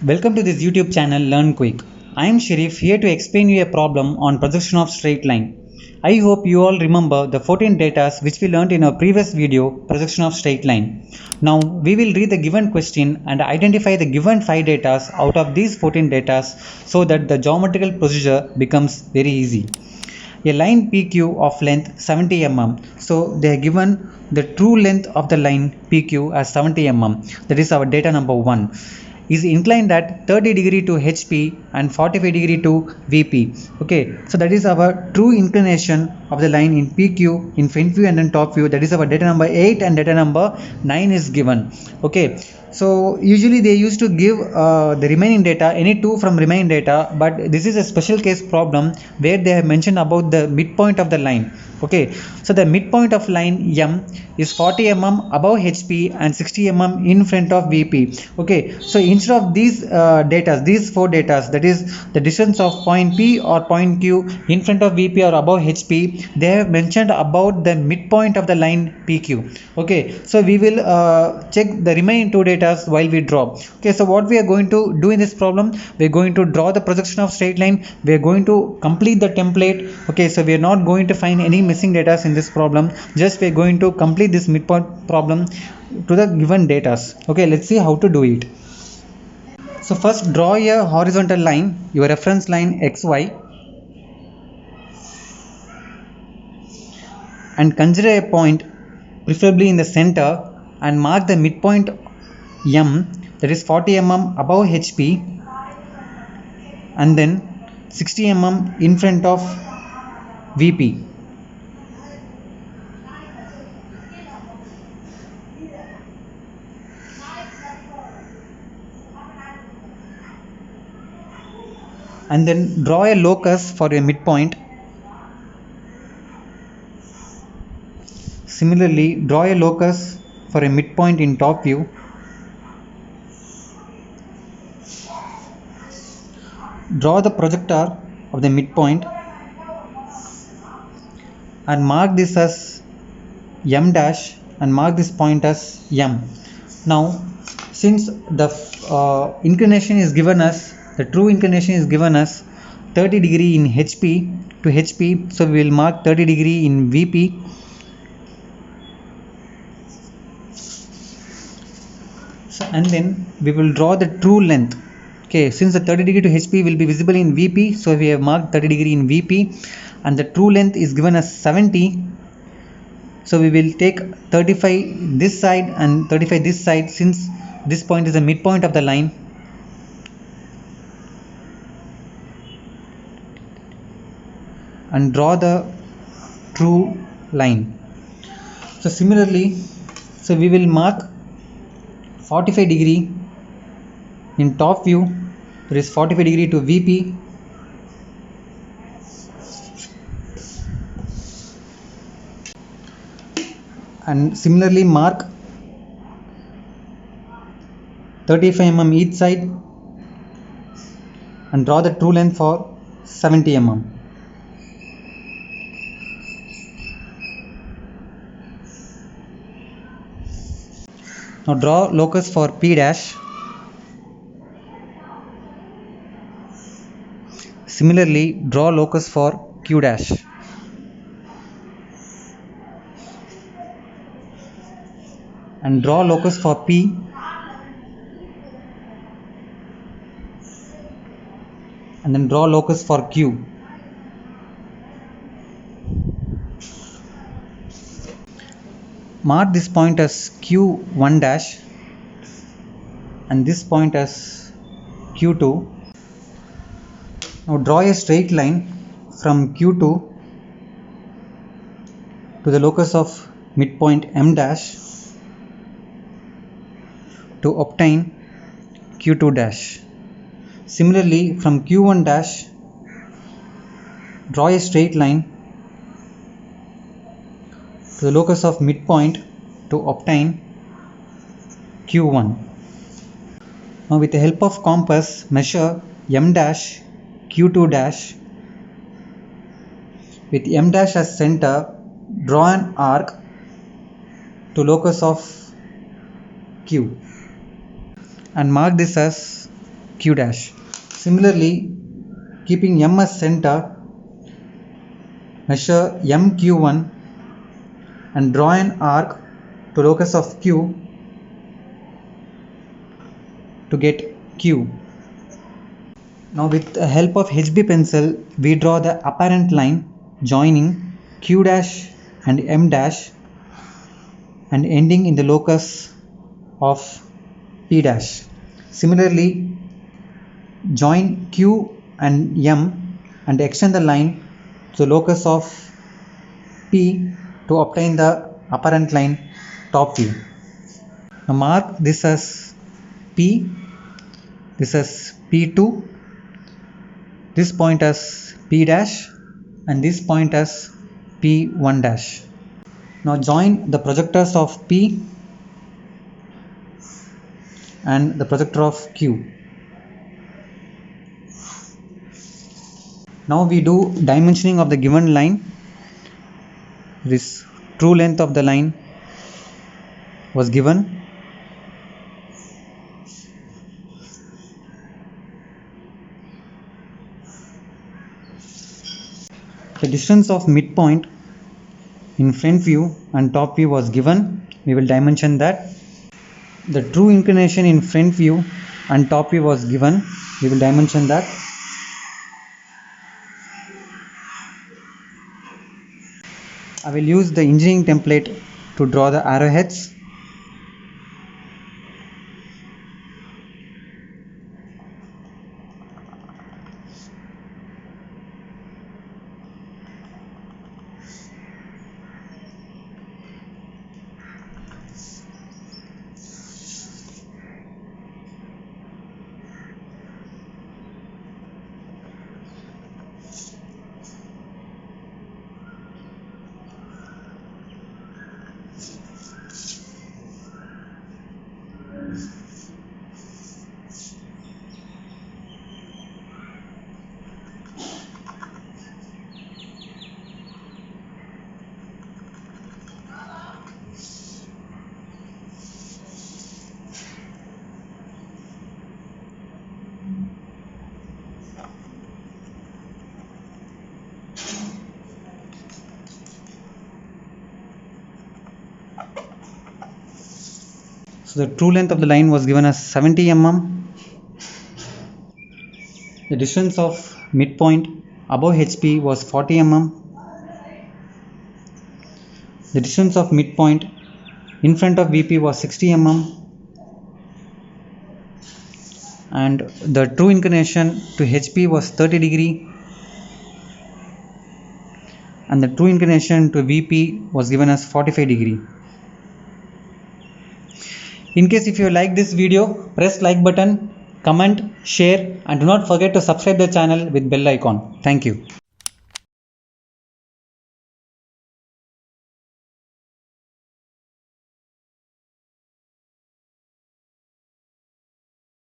Welcome to this YouTube channel Learn Quick. I am Sharif here to explain you a problem on projection of straight line. I hope you all remember the 14 datas which we learned in our previous video projection of straight line. Now we will read the given question and identify the given 5 datas out of these 14 datas so that the geometrical procedure becomes very easy. A line PQ of length 70 mm. So they are given the true length of the line PQ as 70 mm. That is our data number 1. Is inclined at 30 degree to HP and 45 degree to VP. Okay, so that is our true inclination of the line in PQ in front view and then top view. That is our data number 8 and data number 9 is given. Okay, so usually they used to give the remaining data, any two from remaining data, but this is a special case problem where they have mentioned about the midpoint of the line. Okay, so the midpoint of line M is 40 mm above HP and 60 mm in front of VP. Okay, so instead of these these 4 datas, that is the distance of point P or point Q in front of VP or above HP, they have mentioned about the midpoint of the line PQ. Okay, so we will check the remaining 2 datas while we draw. Okay, so what we are going to do in this problem, we are going to draw the projection of straight line. We are going to complete the template. Okay, so we are not going to find any missing datas in this problem. Just we are going to complete this midpoint problem to the given datas. Okay, let's see how to do it. So first draw a horizontal line, your reference line XY, and consider a point preferably in the center and mark the midpoint M, that is 40 mm above HP and then 60 mm in front of VP. And then draw a locus for a midpoint. Similarly, draw a locus for a midpoint in top view. Draw the projector of the midpoint and mark this as M dash and mark this point as M. Now, since the inclination is given us, the true inclination is given as 30 degree in HP to HP, so we will mark 30 degree in VP. So, and then we will draw the true length. Okay, since the 30 degree to HP will be visible in VP, so we have marked 30 degree in VP and the true length is given as 70. So we will take 35 this side and 35 this side, since this point is the midpoint of the line. And draw the true line. So similarly, so we will mark 45 degree in top view, there is 45 degree to VP. And similarly mark 35 mm each side and draw the true length for 70 mm. Now draw locus for P dash. Similarly, draw locus for Q dash. And draw locus for P. And then draw locus for Q. Mark this point as Q1 dash and this point as Q2. Now draw a straight line from Q2 to the locus of midpoint M dash to obtain Q2 dash. Similarly, from Q1 dash, draw a straight line to the locus of midpoint to obtain Q1. Now with the help of compass, measure M dash, Q2 dash. With M dash as center, draw an arc to locus of Q and mark this as Q dash. Similarly, keeping M as center, measure MQ1 and draw an arc to locus of Q to get Q. Now with the help of HB pencil, we draw the apparent line joining Q dash and M dash and ending in the locus of P dash. Similarly, join Q and M and extend the line to the locus of P to obtain the apparent line top view. Now mark this as P, this as P2, this point as P dash and this point as P1 dash. Now join the projectors of P and the projector of Q. Now we do dimensioning of the given line. This true length of the line was given. The distance of midpoint in front view and top view was given. We will dimension that. The true inclination in front view and top view was given. We will dimension that. I will use the engineering template to draw the arrowheads. So the true length of the line was given as 70 mm. The distance of midpoint above HP was 40 mm. The distance of midpoint in front of VP was 60 mm. And the true inclination to HP was 30 degree. And the true inclination to VP was given as 45 degree. In case if you like this video, press like button, comment, share and do not forget to subscribe the channel with bell icon. Thank you.